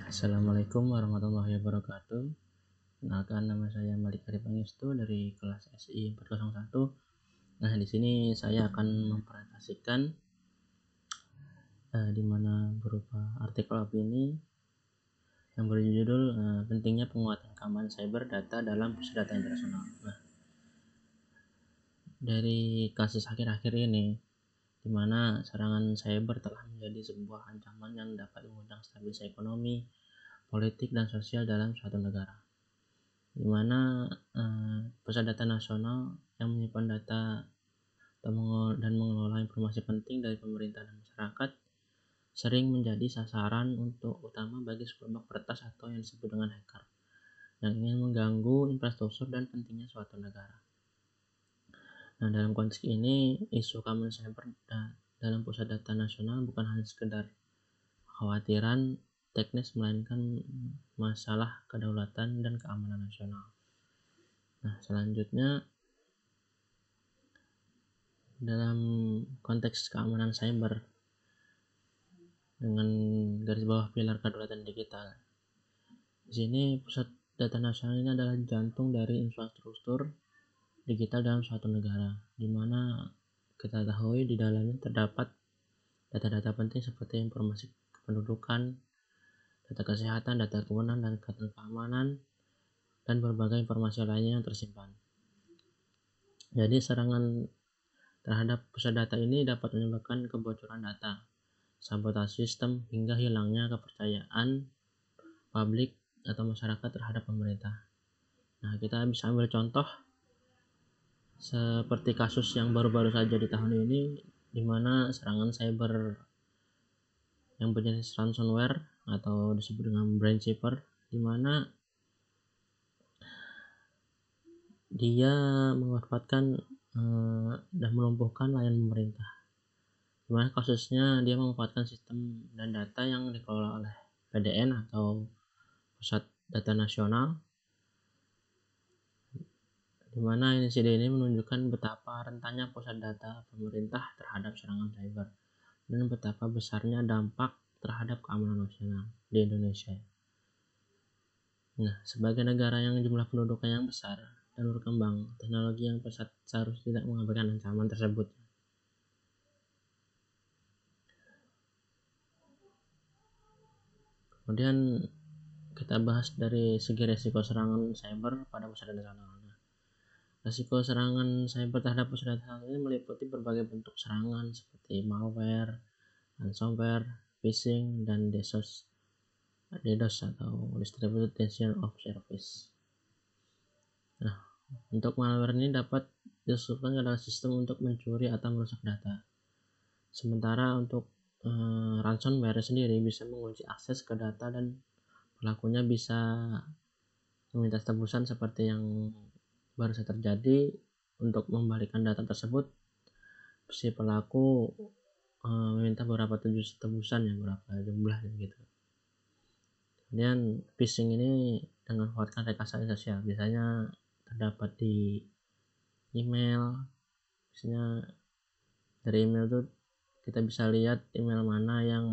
Assalamualaikum warahmatullahi wabarakatuh. Kenalkan, nama saya Malik Arif Pangestu dari kelas SI 401. Nah, di sini saya akan mempresentasikan di mana berupa artikel opini yang berjudul pentingnya penguatan keamanan cyber data dalam pusat data internasional. Nah, dari kasus akhir-akhir ini, di mana serangan cyber telah menjadi sebuah ancaman yang dapat mengundang stabilitas ekonomi, politik, dan sosial dalam suatu negara, di mana pusat data nasional yang menyimpan data dan mengelola informasi penting dari pemerintah dan masyarakat sering menjadi sasaran utama bagi sekelompok peretas atau yang disebut dengan hacker yang ingin mengganggu infrastruktur dan pentingnya suatu negara. Nah, dalam konteks ini, isu keamanan cyber dalam pusat data nasional bukan hanya sekedar kekhawatiran teknis, melainkan masalah kedaulatan dan keamanan nasional. Nah, selanjutnya, dalam konteks keamanan cyber dengan garis bawah pilar kedaulatan digital, di sini pusat data nasional ini adalah jantung dari infrastruktur digital dalam suatu negara, di mana kita ketahui di dalamnya terdapat data-data penting seperti informasi kependudukan, data kesehatan, data keamanan, dan data keamanan, dan berbagai informasi lainnya yang tersimpan. Jadi serangan terhadap pusat data ini dapat menyebabkan kebocoran data, sabotase sistem, hingga hilangnya kepercayaan publik atau masyarakat terhadap pemerintah. Nah, kita bisa ambil contoh seperti kasus yang baru-baru saja di tahun ini, di mana serangan cyber yang berjenis ransomware atau disebut dengan Brainchipper, di mana dia memanfaatkan dan melumpuhkan layanan pemerintah. Di mana kasusnya dia memanfaatkan sistem dan data yang dikelola oleh PDN atau Pusat Data Nasional, di mana insiden ini menunjukkan betapa rentannya pusat data pemerintah terhadap serangan cyber dan betapa besarnya dampak terhadap keamanan nasional di Indonesia. Nah, sebagai negara yang jumlah penduduknya yang besar dan berkembang, teknologi yang pesat seharusnya tidak mengabaikan ancaman tersebut. Kemudian kita bahas dari segi resiko serangan cyber pada pusat data nasional. Risiko serangan cyber terhadap pusat data ini meliputi berbagai bentuk serangan seperti malware, ransomware, phishing, dan DDoS atau Distributed Denial of Service. Nah, untuk malware ini dapat diusulkan adalah sistem untuk mencuri atau merusak data. Sementara untuk ransomware sendiri bisa mengunci akses ke data dan pelakunya bisa meminta tebusan seperti yang baru saja terjadi. Untuk membalikan data tersebut, si pelaku meminta beberapa tebusan ya, berapa jumlahnya gitu. Kemudian phishing ini dengan memanfaatkan rekayasa sosial, biasanya terdapat di email. Misalnya dari email tuh kita bisa lihat email mana yang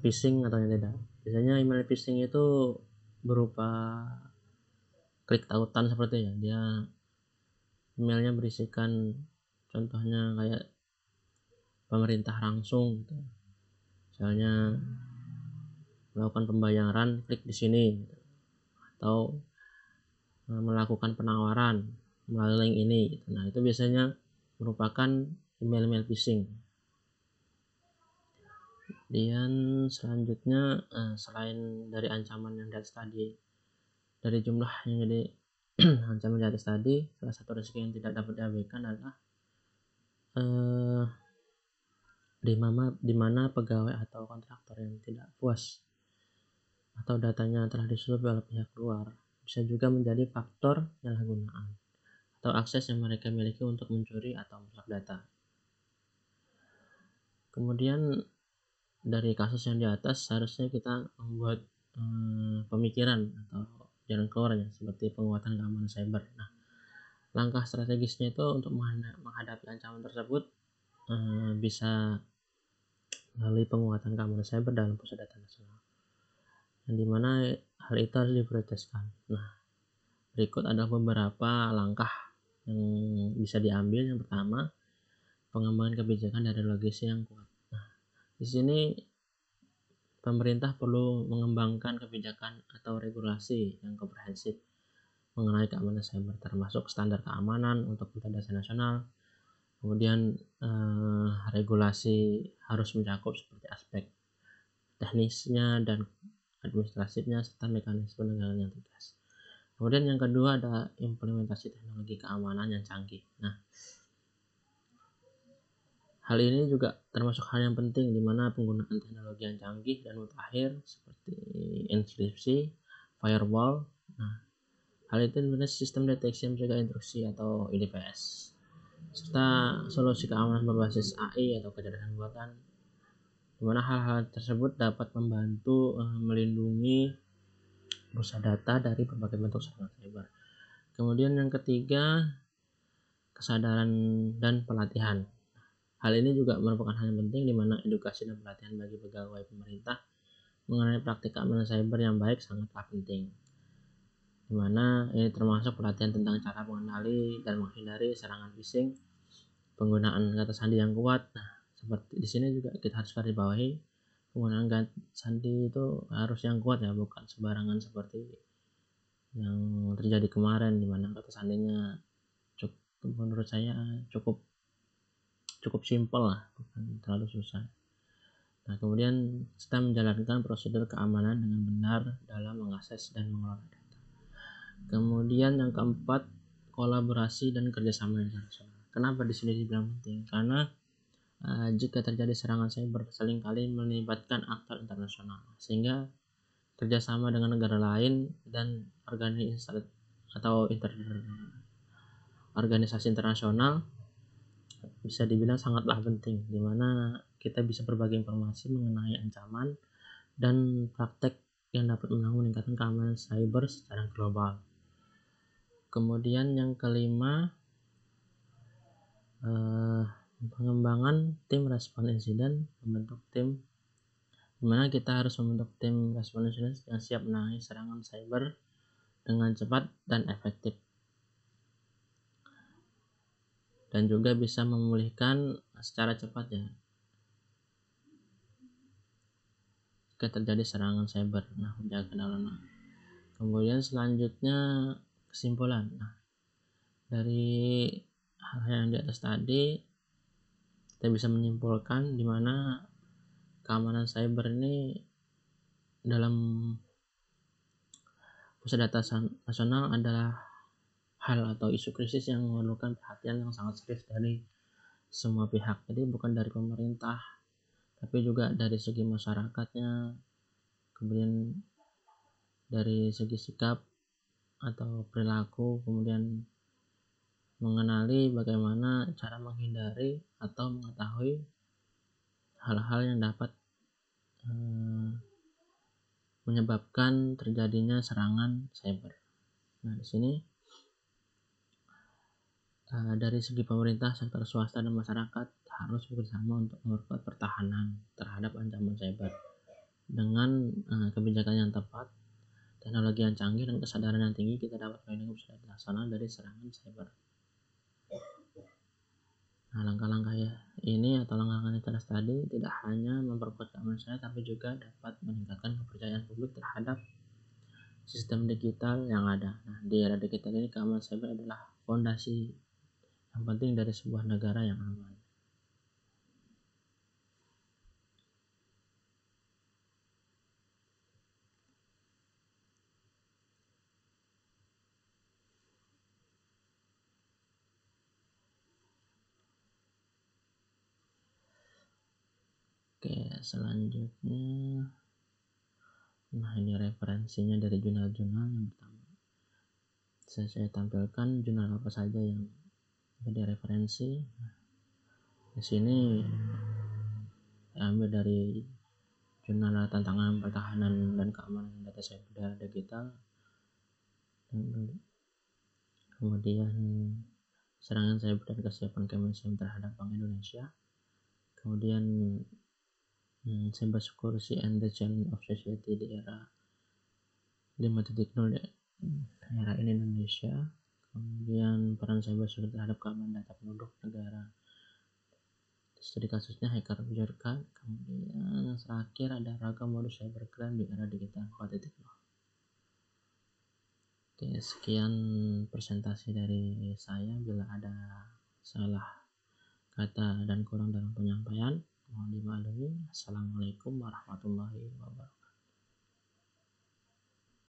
phishing atau yang tidak. Biasanya email phishing itu berupa klik tautan seperti ya, dia emailnya berisikan contohnya kayak pemerintah langsung gitu. Misalnya melakukan pembayaran, klik di sini gitu. Atau melakukan penawaran melalui link ini gitu. Nah, itu biasanya merupakan email phishing. Dan selanjutnya, selain dari ancaman yang di atas tadi, dari jumlah yang jadi ancaman di atas tadi, salah satu risiko yang tidak dapat diabaikan adalah di mana pegawai atau kontraktor yang tidak puas atau datanya telah disusup oleh pihak luar bisa juga menjadi faktor penyalahgunaan atau akses yang mereka miliki untuk mencuri atau merusak data. Kemudian dari kasus yang di atas, seharusnya kita membuat pemikiran atau jalan keluarnya seperti penguatan keamanan cyber. Nah, langkah strategisnya itu untuk menghadapi ancaman tersebut bisa melalui penguatan keamanan cyber dalam pusat data nasional, yang dimana hal itu harus diprioritaskan. Nah, berikut adalah beberapa langkah yang bisa diambil. Yang pertama, pengembangan kebijakan dari regulasi yang kuat. Nah, di sini pemerintah perlu mengembangkan kebijakan atau regulasi yang komprehensif mengenai keamanan cyber, termasuk standar keamanan untuk data nasional. Kemudian regulasi harus mencakup seperti aspek teknisnya dan administratifnya serta mekanisme penegakan yang tegas. Kemudian yang kedua ada implementasi teknologi keamanan yang canggih. Nah, hal ini juga termasuk hal yang penting, di mana penggunaan teknologi yang canggih dan mutakhir seperti enkripsi, firewall. Nah, hal itu sebenarnya sistem deteksi mencegah intrusi atau IDPS, serta solusi keamanan berbasis AI atau kecerdasan buatan, di mana hal-hal tersebut dapat membantu melindungi pusat data dari berbagai bentuk serangan cyber. Kemudian yang ketiga, kesadaran dan pelatihan. Hal ini juga merupakan hal yang penting, di mana edukasi dan pelatihan bagi pegawai pemerintah mengenai praktik keamanan cyber yang baik sangatlah penting, di mana ini termasuk pelatihan tentang cara mengenali dan menghindari serangan phishing, penggunaan kata sandi yang kuat. Nah, seperti di sini juga kita harus garis bawahi, penggunaan kata sandi itu harus yang kuat ya, bukan sembarangan seperti yang terjadi kemarin, di mana kata sandinya menurut saya cukup simpel lah, bukan terlalu susah. Nah, kemudian kita menjalankan prosedur keamanan dengan benar dalam mengakses dan mengelola data. Kemudian yang keempat, kolaborasi dan kerjasama internasional. Kenapa di sini dibilang penting? Karena jika terjadi serangan cyber seringkali melibatkan aktor internasional, sehingga kerjasama dengan negara lain dan organisasi internasional bisa dibilang sangatlah penting, di mana kita bisa berbagi informasi mengenai ancaman dan praktek yang dapat meningkatkan keamanan cyber secara global. Kemudian yang kelima, pengembangan tim respon insiden, membentuk tim, dimana kita harus membentuk tim respon insiden yang siap menangani serangan cyber dengan cepat dan efektif, dan juga bisa memulihkan secara cepat ya jika terjadi serangan cyber. Nah, menjaga keamanan. Kemudian selanjutnya kesimpulan. Nah, dari hal yang di atas tadi kita bisa menyimpulkan di mana keamanan cyber ini dalam pusat data nasional adalah hal atau isu krisis yang memerlukan perhatian yang sangat serius dari semua pihak. Jadi bukan dari pemerintah, tapi juga dari segi masyarakatnya, kemudian dari segi sikap atau perilaku, kemudian mengenali bagaimana cara menghindari atau mengetahui hal-hal yang dapat menyebabkan terjadinya serangan cyber. Nah, di sini dari segi pemerintah, sektor swasta, dan masyarakat harus bersama untuk memperkuat pertahanan terhadap ancaman cyber dengan kebijakan yang tepat, teknologi yang canggih, dan kesadaran yang tinggi. Kita dapat melindungi pusat data nasional dari serangan cyber. Nah, langkah-langkah ini atau langkah-langkah yang tadi tidak hanya memperkuat keamanan cyber, tapi juga dapat meningkatkan kepercayaan publik terhadap sistem digital yang ada. Nah, di era digital ini keamanan cyber adalah fondasi yang penting dari sebuah negara yang aman. Oke, selanjutnya, nah ini referensinya dari jurnal-jurnal. Yang pertama saya tampilkan jurnal apa saja yang menjadi referensi. Di sini saya ambil dari jurnal tantangan pertahanan dan keamanan data cyber digital, kemudian serangan cyber dan kesiapan Kementerian terhadap Bank Indonesia, kemudian Cyber security and the challenge of society di era 5.0 ya, era ini Indonesia. Kemudian peran cyber security terhadap keamanan data penduduk negara. Studi kasusnya hacker biarkan. Kemudian terakhir ada ragam modus cybercrime di era digital 4.0. Oke, sekian presentasi dari saya. Bila ada salah kata dan kurang dalam penyampaian, mohon dimaklumi. Assalamualaikum warahmatullahi wabarakatuh.